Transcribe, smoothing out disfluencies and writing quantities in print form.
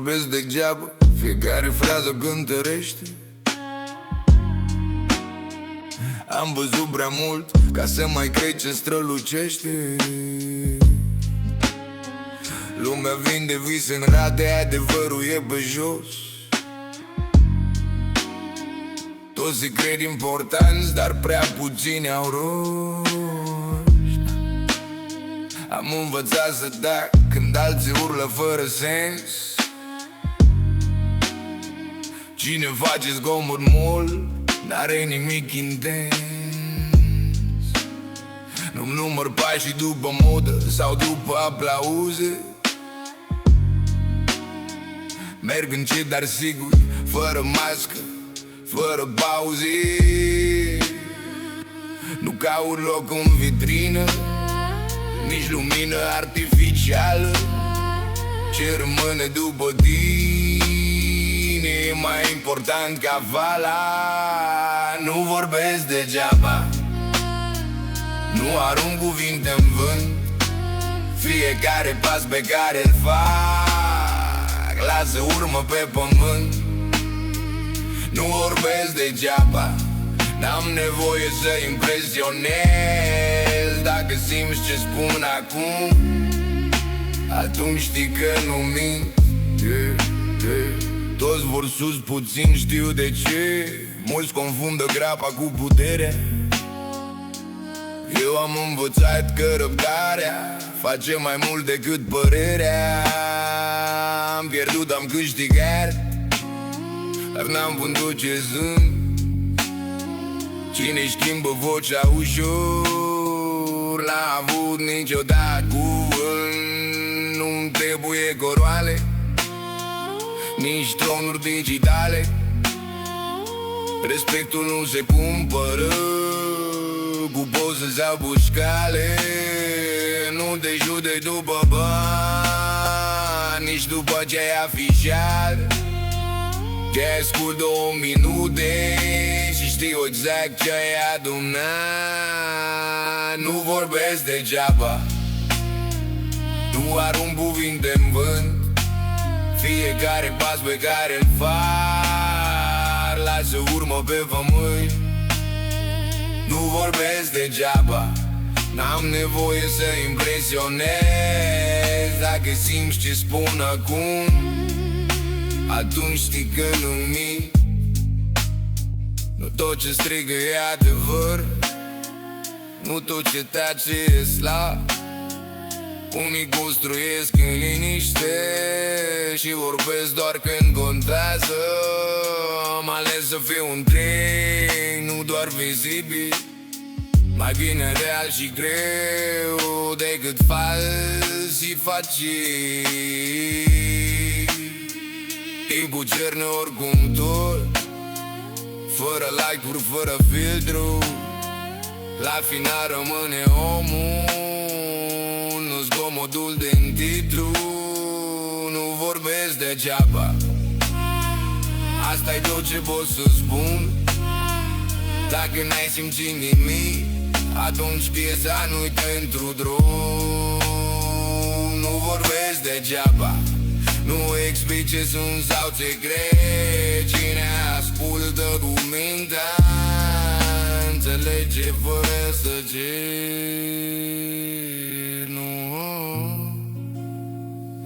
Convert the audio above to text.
vorbesc degeaba, fiecare frază cântărește. Am văzut prea mult ca să mai cred ce strălucește. Lumea vinde vise în rate, adevărul e pe jos. Toți se cred importanți, dar prea puțini au rost. Am învățat să tac când alții urlă fără sens. Cine face zgomot mult n-are nimic intens. Nu-mi număr pașii după modă sau după aplauze. Merg încet dar sigur, fără mască, fără pauze. Nu caut loc în vitrină, nici lumină artificială. Ce rămâne după tine e mai important ca vala. Nu vorbesc degeaba, nu arunc cuvinte în vânt. Fiecare pas pe care îl fac lasă urmă pe pământ. Nu vorbesc degeaba, n-am nevoie să impresionez. Dacă simți ce spun acum, atunci știi că nu mint. Toți vor sus, puțin știu de ce. Mulți confundă grapa cu puterea. Eu am învățat că răbdarea face mai mult decât părerea. Am pierdut, am câștigat, dar n-am vândut ce sunt. Cine schimbă vocea ușor n-a avut niciodată cuvânt. Nu-mi trebuie coroale, nici tronuri digitale. Respectul nu se cumpără cu poze sau bușcale. Nu te judeci după bani, nici după ce ai afișat. Te ascult 2 minute și știu exact ce ai adunat. Nu vorbesc degeaba, nu arunc cuvinte în vânt. Fiecare pas pe care îl fac lasă urmă pe pământ. Nu vorbesc degeaba, n-am nevoie să impresionez. Dacă simți ce spun acum, atunci știi că nu mint. Nu tot ce strigă e adevăr, nu tot ce tace e slab. Unii construiesc în liniște și vorbesc doar când contează. Am ales să fiu un tren, nu doar vizibil. Mai bine real și greu decât fals și facil. Timpul cerne oricum tot, fără like-uri, fără filtru. La final rămâne omul, nu zgomotul din titlu. Nu vorbesc degeaba, asta-i tot ce pot să spun. Dacă n-ai simțit nimic, atunci piesa nu-i pentru drum. Nu vorbesc degeaba, nu explic ce sunt sau ce cred. Cine ascultă cu mintea înțelege fără să ceri.